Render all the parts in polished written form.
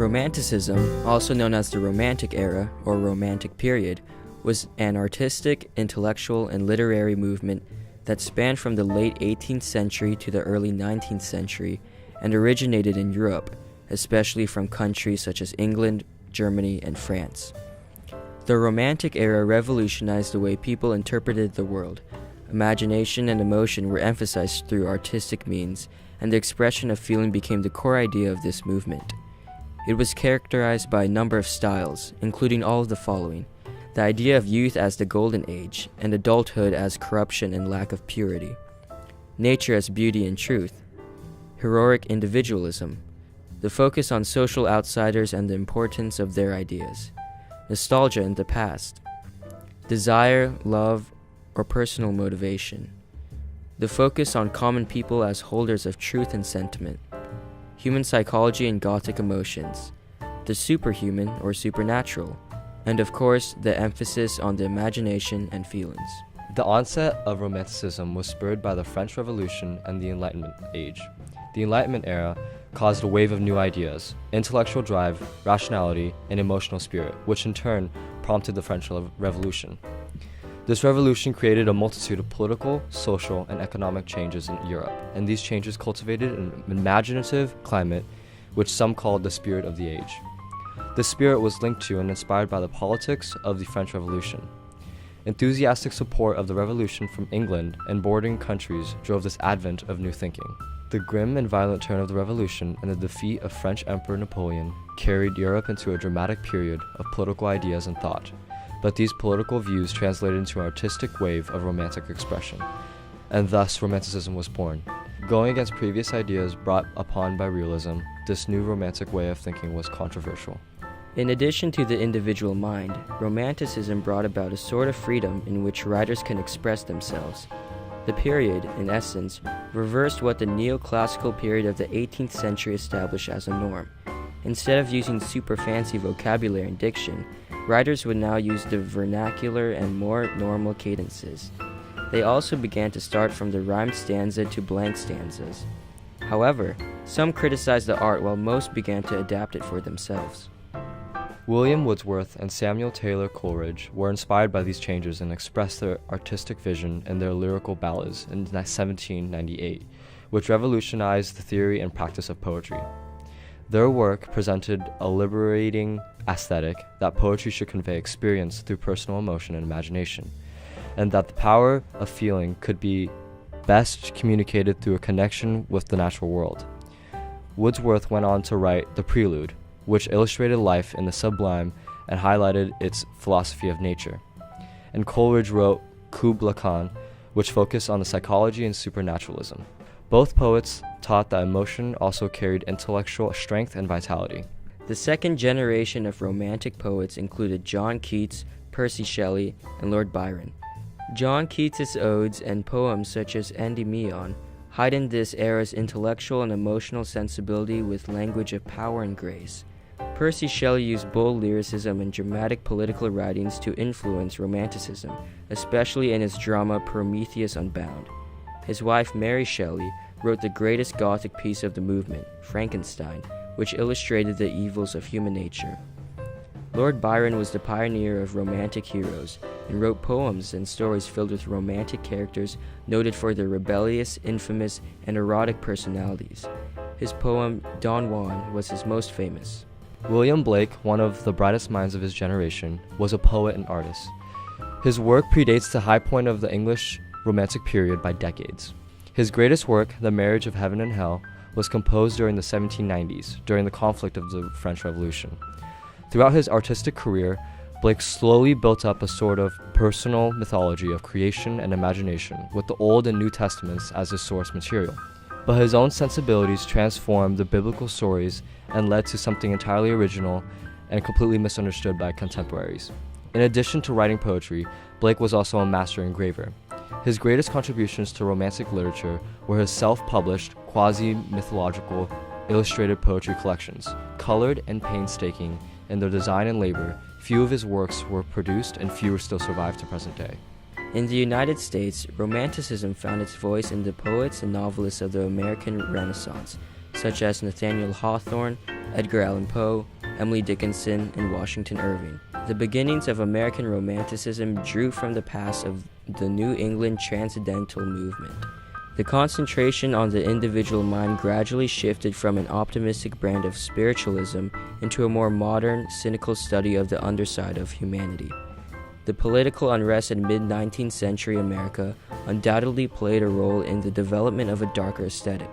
Romanticism, also known as the Romantic Era or Romantic Period, was an artistic, intellectual, and literary movement that spanned from the late 18th century to the early 19th century and originated in Europe, especially from countries such as England, Germany, and France. The Romantic Era revolutionized the way people interpreted the world. Imagination and emotion were emphasized through artistic means, and the expression of feeling became the core idea of this movement. It was characterized by a number of styles, including all of the following: the idea of youth as the golden age, and adulthood as corruption and lack of purity; nature as beauty and truth; heroic individualism; the focus on social outsiders and the importance of their ideas; nostalgia in the past; desire, love, or personal motivation; the focus on common people as holders of truth and sentiment; human psychology and Gothic emotions; the superhuman or supernatural; and of course, the emphasis on the imagination and feelings. The onset of Romanticism was spurred by the French Revolution and the Enlightenment Age. The Enlightenment era caused a wave of new ideas, intellectual drive, rationality, and emotional spirit, which in turn prompted the French Revolution. This revolution created a multitude of political, social, and economic changes in Europe, and these changes cultivated an imaginative climate, which some called the spirit of the age. This spirit was linked to and inspired by the politics of the French Revolution. Enthusiastic support of the revolution from England and bordering countries drove this advent of new thinking. The grim and violent turn of the revolution and the defeat of French Emperor Napoleon carried Europe into a dramatic period of political ideas and thought, but these political views translated into an artistic wave of romantic expression, and thus Romanticism was born. Going against previous ideas brought upon by realism, this new romantic way of thinking was controversial. In addition to the individual mind, Romanticism brought about a sort of freedom in which writers can express themselves. The period, in essence, reversed what the neoclassical period of the 18th century established as a norm. Instead of using super fancy vocabulary and diction, writers would now use the vernacular and more normal cadences. They also began to start from the rhymed stanza to blank stanzas. However, some criticized the art while most began to adapt it for themselves. William Wordsworth and Samuel Taylor Coleridge were inspired by these changes and expressed their artistic vision in their lyrical ballads in 1798, which revolutionized the theory and practice of poetry. Their work presented a liberating aesthetic that poetry should convey experience through personal emotion and imagination, and that the power of feeling could be best communicated through a connection with the natural world. Wordsworth went on to write The Prelude, which illustrated life in the sublime and highlighted its philosophy of nature. And Coleridge wrote Kubla Khan, which focused on the psychology and supernaturalism. Both poets taught that emotion also carried intellectual strength and vitality. The second generation of Romantic poets included John Keats, Percy Shelley, and Lord Byron. John Keats's odes and poems such as Endymion heightened this era's intellectual and emotional sensibility with language of power and grace. Percy Shelley used bold lyricism and dramatic political writings to influence Romanticism, especially in his drama Prometheus Unbound. His wife Mary Shelley wrote the greatest Gothic piece of the movement, Frankenstein, which illustrated the evils of human nature. Lord Byron was the pioneer of Romantic heroes and wrote poems and stories filled with romantic characters noted for their rebellious, infamous, and erotic personalities. His poem Don Juan was his most famous. William Blake, one of the brightest minds of his generation, was a poet and artist. His work predates the high point of the English Romantic period by decades. His greatest work, The Marriage of Heaven and Hell, was composed during the 1790s, during the conflict of the French Revolution. Throughout his artistic career, Blake slowly built up a sort of personal mythology of creation and imagination, with the Old and New Testaments as his source material. But his own sensibilities transformed the biblical stories and led to something entirely original and completely misunderstood by contemporaries. In addition to writing poetry, Blake was also a master engraver. His greatest contributions to Romantic literature were his self-published, quasi-mythological, illustrated poetry collections. Colored and painstaking in their design and labor, few of his works were produced and fewer still survive to present day. In the United States, Romanticism found its voice in the poets and novelists of the American Renaissance, such as Nathaniel Hawthorne, Edgar Allan Poe, Emily Dickinson, and Washington Irving. The beginnings of American Romanticism drew from the past of the New England Transcendental movement. The concentration on the individual mind gradually shifted from an optimistic brand of spiritualism into a more modern, cynical study of the underside of humanity. The political unrest in mid-19th century America undoubtedly played a role in the development of a darker aesthetic.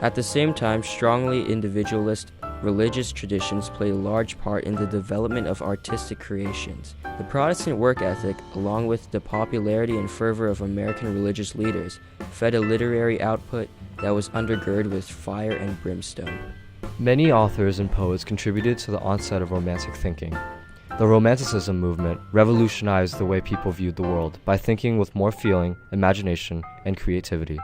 At the same time, strongly individualist religious traditions played a large part in the development of artistic creations. The Protestant work ethic, along with the popularity and fervor of American religious leaders, fed a literary output that was undergirded with fire and brimstone. Many authors and poets contributed to the onset of Romantic thinking. The Romanticism movement revolutionized the way people viewed the world by thinking with more feeling, imagination, and creativity.